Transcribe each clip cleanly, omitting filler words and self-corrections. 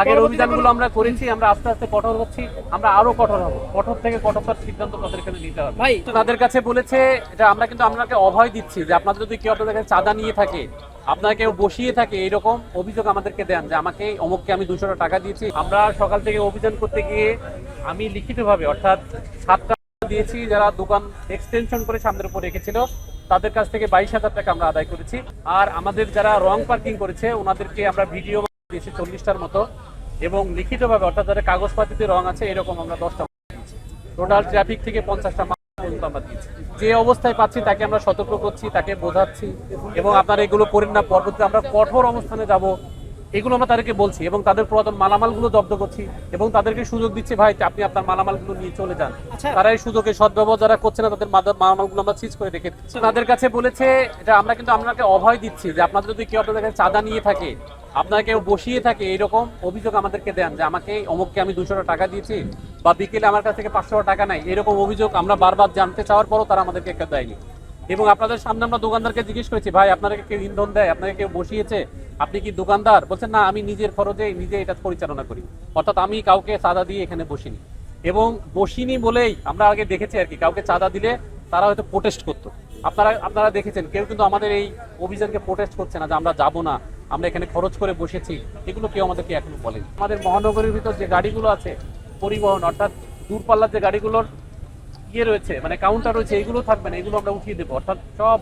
আগের অভিযানগুলো আমরা করেছি, আমরা আস্তে আস্তে কঠোর হচ্ছি, আমরা আরো কঠোর হব। কঠোর থেকে কঠোরতার সিদ্ধান্ত তাদের এখানে নিতে হবে। ভাই তাদের কাছে বলেছে যে আমরা কিন্তু আপনাকে অভয় দিচ্ছি যে আপনাদের যদি কেউ আপনাদের কাছে চাঁদা নিয়ে থাকে, আপনারা কেউ বসিয়ে থাকে, এরকম অভিযোগ আমাদেরকে দেন যে আমাকে অমুককে আমি 200 টাকা দিয়েছি। আমরা সকাল থেকে অভিযান করতে গিয়ে আমি লিখিতভাবে অর্থাৎ 7টা দিয়েছি, যারা দোকান এক্সটেনশন করে সামনের উপর রেখেছিল তাদের কাছ থেকে 22,000 টাকা আমরা আদায় করেছি। আর আমাদের যারা রং পার্কিং করেছে ওনাদেরকে আমরা ভিডিও দিয়েছি 40টার মতো, এবং লিখিতভাবে অর্থাৎ যাদের কাগজপাতিতে রং আছে এরকম আমরা 10টা দিয়েছি। টোটাল ট্রাফিক থেকে 50টা পর্যন্ত আমরা দিয়েছি। যে অবস্থায় পাচ্ছি তাকে আমরা সতর্ক করছি, তাকে বোঝাচ্ছি, এবং আপনারা এগুলো করেন না, পরবর্তীতে আমরা কঠোর অবস্থানে যাব এগুলো আমরা তাদেরকে বলছি, এবং তাদের পুরাতন মালামালগুলো জব্দ করছি এবং তাদেরকে সুযোগ দিচ্ছি, ভাই আপনি আপনার মালামালগুলো নিয়ে চলে যান। তারা এই সুযোগে সদ্ব্যবহার যারা করছে না তাদের মালামালগুলো আমরা সিজ করে রেখে দিচ্ছি। তাদের কাছে বলেছে যে আমরা কিন্তু আপনাকে অভয় দিচ্ছি যে আপনাদের যদি কেউ আপনাদের কাছে চাঁদা নিয়ে থাকে, আপনারা কেউ বসিয়ে থাকে, এরকম অভিযোগ আমাদেরকে দেন যে আমাকে অমুককে আমি 200 টাকা দিয়েছি বা বিকেলে আমার কাছ থেকে 500 টাকা নাই, এরকম অভিযোগ আমরা বারবার জানতে চাওয়ার পরও তারা আমাদেরকে একটা দেয়নি। এবং আপনাদের সামনে আমরা দোকানদারকে জিজ্ঞেস করেছি, ভাই আপনাকে কেউ ইন্ধন দেয়, আপনাকে কেউ বসিয়েছে, আপনি কি দোকানদার? বলছেন না, আমি নিজের খরচে নিজে এটা পরিচালনা করি, অর্থাৎ আমি কাউকে চাঁদা দিয়ে এখানে বসিনি। এবং বসিনি বলেই আমরা আগে দেখেছি আর কি, কাউকে চাঁদা দিলে তারা হয়তো প্রোটেস্ট করতো। আপনারা দেখেছেন কেউ কিন্তু আমাদের এই অভিযানকে প্রোটেস্ট করছে না যে আমরা যাব না, আমরা এখানে খরচ করে বসেছি, এগুলো কেউ আমাদেরকে এখনো বলেনি। আমাদের মহানগরীর ভিতর যে গাড়িগুলো আছে পরিবহন, অর্থাৎ দূরপাল্লার যে গাড়িগুলোর রয়েছে মানে কাউন্টার রয়েছে, এগুলো থাকবে না, এগুলো আমরা উঠিয়ে দেবো, অর্থাৎ সব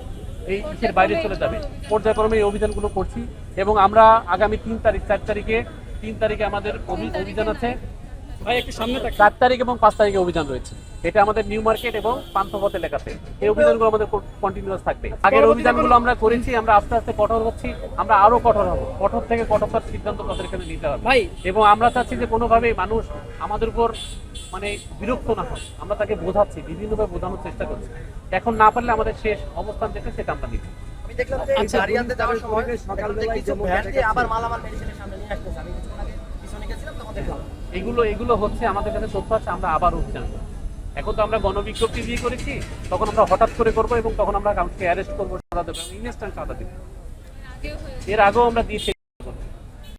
এই ইসের বাইরে চলে যাবে। পর্যায়ক্রমে এই অভিযানগুলো করছি, এবং আমরা আগামী 3 তারিখ 4 তারিখে আমাদের অভিযান আছে। ভাই একটু সামনে 4 তারিখ এবং 5 তারিখে অভিযান রয়েছে। এটা আমাদের নিউ মার্কেট এবং পান্থপথ এলাকাতে এই অভিযানগুলো আমাদের কন্টিনিউয়াস থাকবে। আগের অভিযানগুলো আমরা করেছি, আমরা আস্তে আস্তে কঠোর হচ্ছি, আমরা আরো কঠোর হব। কঠোর থেকে কঠোরতার সিদ্ধান্ত তাদের এখানে নিতে হবে ভাই। এবং আমরা চাচ্ছি যে কোনোভাবেই মানুষ আমাদের উপর মানে বিরক্ত না হয়, আমরা তাকে বোঝাচ্ছি, বিভিন্নভাবে বোঝানোর চেষ্টা করছি। এখন না পারলে আমাদের শেষ অবস্থান যেটা সেটা আমরা নিচ্ছি। আমি দেখলাম যে গাড়িয়ানতে যাওয়ার সময় সকালবেলা কিছু ভ্যান দিয়ে আবার মালামাল মেডিসিনের সামনে নিয়ে আসতেছে। আমি কিছুক্ষণ আগে পিছনে গেছিলাম, তখন দেখলাম এগুলো হচ্ছে আমাদের কাছে তথ্য আছে, আমরা আবার অভিযান করব। এখন তো আমরা গণবিজ্ঞপ্তি দিয়ে করেছি, তখন আমরা হঠাৎ করে করবো এবং তখন আমরা কাউকে অ্যারেস্ট করবো, সাদা দেবো, ইনস্ট্যান্ট সাদা দেবো। এর আগেও আমরা দিয়েছি।